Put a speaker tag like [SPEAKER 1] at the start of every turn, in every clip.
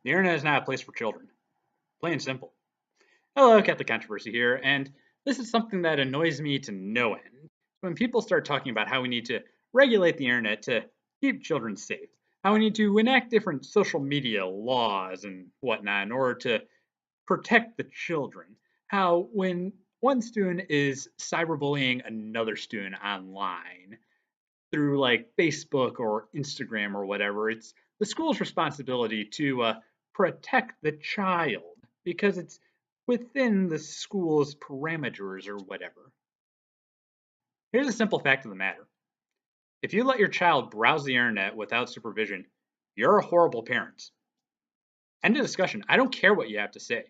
[SPEAKER 1] The internet is not a place for children. Plain and simple. Hello, Catholic Controversy here, and this is something that annoys me to no end. When people start talking about how we need to regulate the internet to keep children safe, how we need to enact different social media laws and whatnot in order to protect the children, how when one student is cyberbullying another student online, through like Facebook or Instagram or whatever, it's the school's responsibility to protect the child because it's within the school's parameters or whatever. Here's a simple fact of the matter. If you let your child browse the internet without supervision, you're a horrible parent. End of discussion. I don't care what you have to say.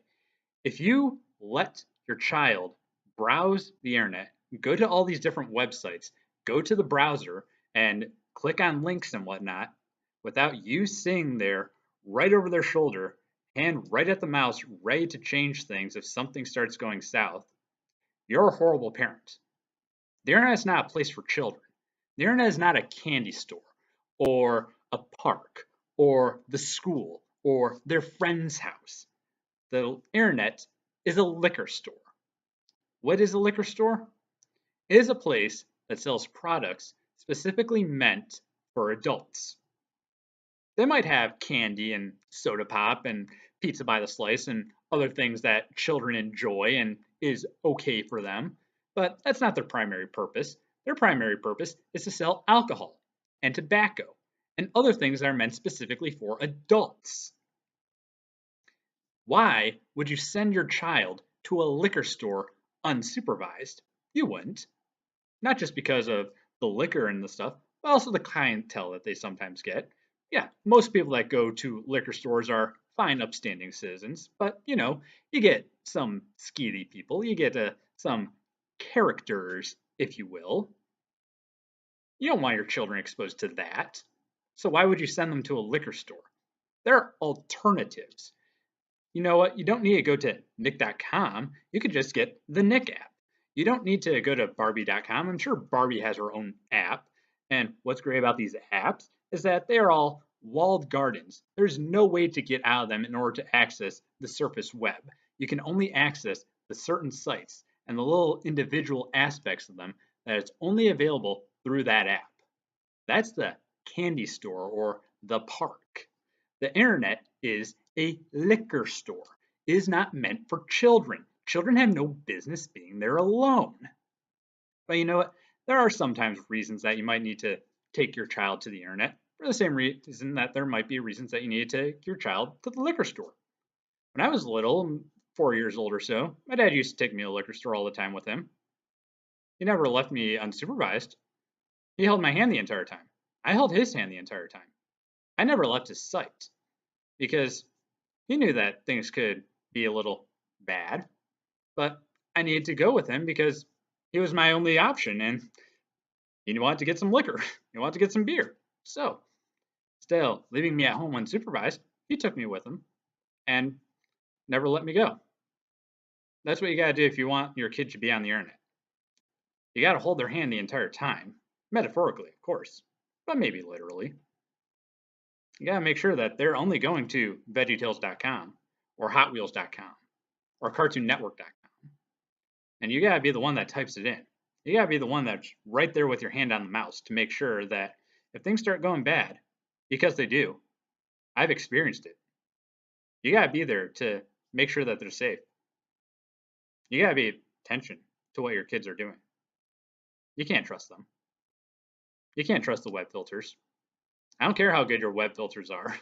[SPEAKER 1] If you let your child browse the internet, go to all these different websites, go to the browser and click on links and whatnot without you sitting there right over their shoulder, hand right at the mouse, ready to change things if something starts going south, you're a horrible parent. The internet is not a place for children. The internet is not a candy store or a park or the school or their friend's house. The internet is a liquor store. What is a liquor store? It is a place that sells products specifically meant for adults. They might have candy and soda pop and pizza by the slice and other things that children enjoy and is okay for them, but that's not their primary purpose. Their primary purpose is to sell alcohol and tobacco and other things that are meant specifically for adults. Why would you send your child to a liquor store unsupervised? You wouldn't. Not just because of the liquor and the stuff, but also the clientele that they sometimes get. Yeah, most people that go to liquor stores are fine, upstanding citizens, but you get some skeevy people, you get some characters, if you will. You don't want your children exposed to that. So why would you send them to a liquor store? There are alternatives. You know what? You don't need to go to nick.com. You could just get the Nick app. You don't need to go to Barbie.com. I'm sure Barbie has her own app. And what's great about these apps is that they are all walled gardens. There's no way to get out of them in order to access the surface web. You can only access the certain sites and the little individual aspects of them that it's only available through that app. That's the candy store or the park. The internet is a liquor store. It is not meant for children. Children have no business being there alone. But you know what? There are sometimes reasons that you might need to take your child to the internet for the same reason that there might be reasons that you need to take your child to the liquor store. When I was little, 4 years old or so, my dad used to take me to the liquor store all the time with him. He never left me unsupervised. He held my hand the entire time. I held his hand the entire time. I never left his sight because he knew that things could be a little bad, but I needed to go with him because he was my only option and he wanted to get some liquor. He wanted to get some beer. So, still leaving me at home unsupervised, he took me with him and never let me go. That's what you got to do if you want your kid to be on the internet. You got to hold their hand the entire time, metaphorically, of course, but maybe literally. You got to make sure that they're only going to VeggieTales.com or HotWheels.com or CartoonNetwork.com. And you got to be the one that types it in. You got to be the one that's right there with your hand on the mouse to make sure that if things start going bad, because they do, I've experienced it. You got to be there to make sure that they're safe. You got to be attention to what your kids are doing. You can't trust them. You can't trust the web filters. I don't care how good your web filters are.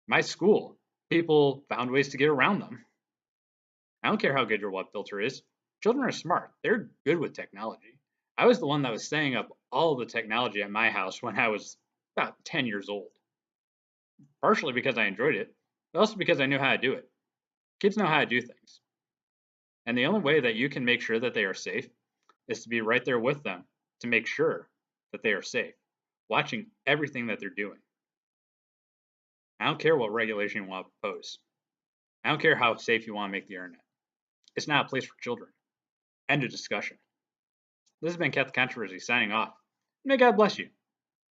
[SPEAKER 1] My school, people found ways to get around them. I don't care how good your web filter is. Children are smart. They're good with technology. I was the one that was setting up all the technology at my house when I was about 10 years old. Partially because I enjoyed it, but also because I knew how to do it. Kids know how to do things. And the only way that you can make sure that they are safe is to be right there with them to make sure that they are safe, watching everything that they're doing. I don't care what regulation you want to propose. I don't care how safe you want to make the internet. It's not a place for children. End of discussion. This has been Catholic Controversy signing off. May God bless you.